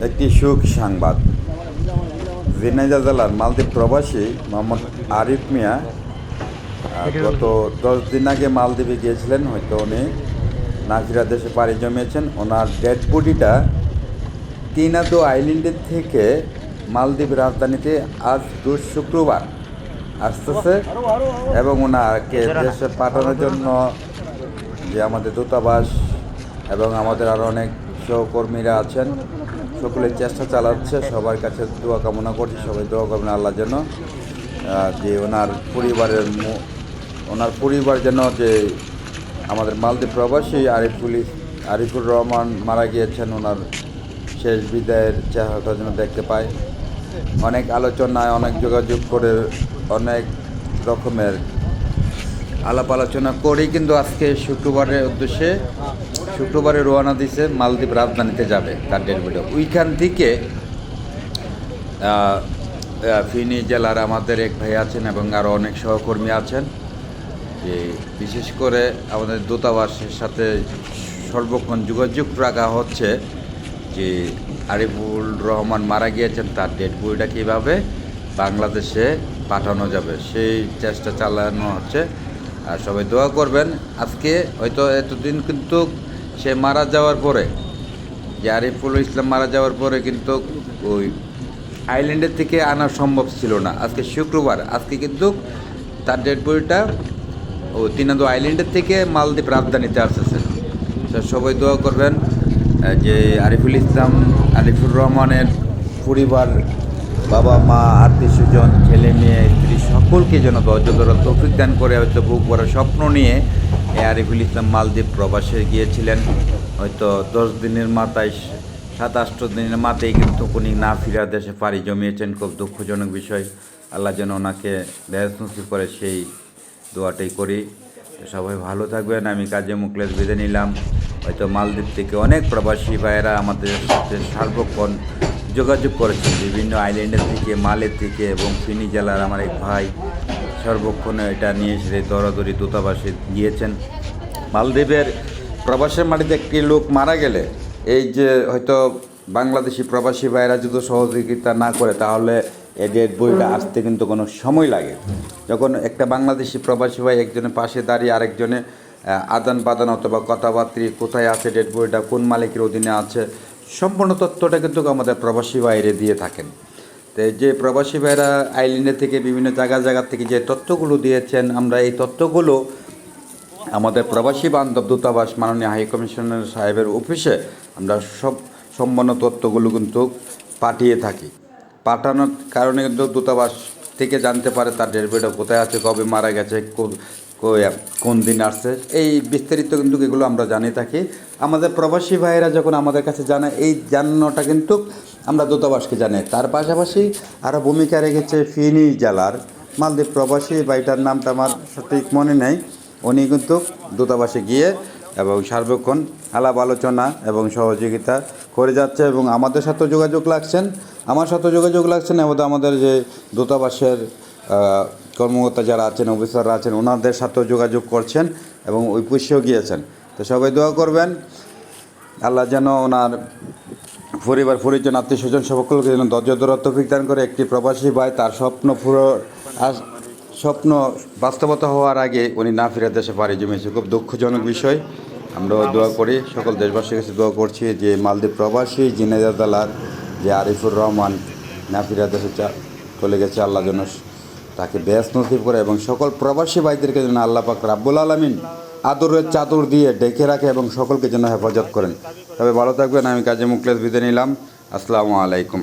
একটি সুখ সংবাদ। ঝিনাইদহ জেলার মালদ্বীপ প্রবাসী মোহাম্মদ আরিফ মিয়া গত 10 দিন আগে মালদ্বীপে গিয়েছিলেন। হয়তো উনি নাফিরা দেশে পাড়ি জমিয়েছেন। ওনার ডেড বডিটা তিনাদো আইল্যান্ডের থেকে মালদ্বীপ রাজধানীতে আজ শুক্রবার আসতেছে এবং ওনাকে দেশে পাঠানোর জন্য যে আমাদের দূতাবাস এবং আমাদের আরও অনেক সহকর্মীরা আছেন, সকলে চেষ্টা চালাচ্ছে। সবার কাছে দোয়া কামনা করছি, সবাই দোয়া করবেন আল্লাহ যেন যে ওনার পরিবার যেন যে আমাদের মালদ্বীপ প্রবাসী আরিফুর রহমান মারা গিয়েছেন, ওনার শেষ বিদায়ের চেহারাটা যেন দেখতে পায়। অনেক আলোচনায় অনেক যোগাযোগ করে অনেক রকমের আলাপ আলোচনা করেই কিন্তু আজকে শুক্রবারে রওনা দিছে, মালদ্বীপ রাজধানীতে যাবে তার ডেড বডি। ওইখান থেকে ফেনী জেলার আমাদের এক ভাই আছেন এবং আরও অনেক সহকর্মী আছেন, যে বিশেষ করে আমাদের দূতাবাসের সাথে সর্বক্ষণ যোগাযোগ রাখা হচ্ছে যে আরিফুল রহমান মারা গিয়েছেন, তার ডেড বডিটা কীভাবে বাংলাদেশে পাঠানো যাবে সেই চেষ্টা চালানো হচ্ছে। আর সবাই দোয়া করবেন। আজকে হয়তো এতদিন কিন্তু সে মারা যাওয়ার পরে, যে আরিফুল ইসলাম মারা যাওয়ার পরে কিন্তু ওই আইল্যান্ডের থেকে আনা সম্ভব ছিল না। আজকে শুক্রবার, আজকে কিন্তু তার ডেড বডিটা ও তিনাদো আইল্যান্ডের থেকে মালদ্বীপ রাজধানীতে আসতেছে। সবাই দোয়া করবেন যে আরিফুর রহমানের পরিবার, বাবা মা, আত্মীয় স্বজন, ছেলে মেয়ে, স্ত্রী সকলকে যেন ধৈর্য ধরা তৌফিক দান করে। হয়তো বুক বড় স্বপ্ন নিয়ে আরিফুল ইসলাম মালদ্বীপ প্রবাসে গিয়েছিলেন। হয়তো 10 দিনের মাথায় 7-8 দিনের মাথায় কিন্তু উনি না ফিরা দেশে পাড়ি জমিয়েছেন। খুব দুঃখজনক বিষয়। আল্লাহ যেন ওনাকে দেশ নসিব করে সেই দোয়াটাই করি। সবাই ভালো থাকবেন। আমি কাজী মুখলেস বিদায় নিলাম। হয়তো মালদ্বীপ থেকে অনেক প্রবাসী ভাইয়েরা আমাদের সাথে সার্বক্ষণ যোগাযোগ করেছেন, বিভিন্ন আইল্যান্ডের থেকে, মালের থেকে এবং ফেনী জেলার আমার এক ভাই সর্বক্ষণ এটা নিয়ে এসে দৌড়াদৌড়ি দূতাবাসে গিয়েছেন। মালদ্বীপের প্রবাসের মাটিতে একটি লোক মারা গেলে এই যে হয়তো বাংলাদেশি প্রবাসী ভাইয়েরা যদি সহযোগিতা না করে, তাহলে এই ডেড বইটা আসতে কিন্তু কোনো সময় লাগে। যখন একটা বাংলাদেশি প্রবাসী ভাই একজনের পাশে দাঁড়িয়ে আরেকজনে আদান বাদান অথবা কথাবার্তা, কোথায় আছে ডেড বইটা, কোন মালিকের অধীনে আছে, সম্পূর্ণ তথ্যটা কিন্তু আমাদের প্রবাসী ভাইরে দিয়ে থাকেন। তো যে প্রবাসী ভাইরা আইল্যান্ডে থেকে বিভিন্ন জায়গা থেকে যে তথ্যগুলো দিয়েছেন, আমরা এই তথ্যগুলো আমাদের প্রবাসী বান্ধব দূতাবাস মাননীয় হাই কমিশনার সাহেবের অফিসে আমরা সব সম্পূর্ণ তথ্যগুলো কিন্তু পাঠিয়ে থাকি। পাঠানোর কারণে কিন্তু দূতাবাস থেকে জানতে পারে তার ডেড বডিটা কোথায় আছে, কবে মারা গেছে, কোন দিন আসছে, এই বিস্তারিত কিন্তু এগুলো আমরা জানিয়ে থাকি। আমাদের প্রবাসী ভাইয়েরা যখন আমাদের কাছে জানায়, এই জানানোটা কিন্তু আমরা দূতাবাসকে জানাই। তার পাশাপাশি আরও ভূমিকা রেখেছে ফেনী জেলার মালদ্বীপ প্রবাসী ভাইটার নামটা আমার সঠিক মনে নেই, উনি কিন্তু দূতাবাসে গিয়ে এবং সার্বক্ষণ আলাপ আলোচনা এবং সহযোগিতা করে যাচ্ছে এবং আমাদের সাথেও যোগাযোগ রাখছেন, আমার সাথেও যোগাযোগ রাখছেন এবং আমাদের যে দূতাবাসের কর্মকর্তা যারা আছেন, অফিসাররা আছেন, ওনাদের সাথেও যোগাযোগ করছেন এবং ওই পুষেও গিয়েছেন। তো সবাই দোয়া করবেন আল্লাহ যেন ওনার পরিবার পরিজন, আত্মীয় স্বজন সকলকে যেন ধৈর্য ধরার তৌফিক দান করে। একটি প্রবাসী ভাই তার স্বপ্ন বাস্তবতা হওয়ার আগে উনি না ফিরে দেশে পাড়ি জমিয়েছে, খুব দুঃখজনক বিষয়। আমরাও দোয়া করি, সকল দেশবাসীর কাছে দোয়া করছি যে মালদ্বীপ প্রবাসী ঝিনাইদহ জেলার যে আরিফুর রহমান না ফিরে দেশে চলে গেছে, আল্লাহ যেন তাকে বেশ নসিব করে এবং সকল প্রবাসী ভাইদেরকে যেন আল্লাহ পাক রাব্বুল আলামিন আদরের চাদর দিয়ে ডেকে রাখে এবং সকলকে যেন হেফাজত করেন। তবে ভালো থাকবেন। আমি কাজী মুখলেস বিদায় নিলাম। আসসালামু আলাইকুম।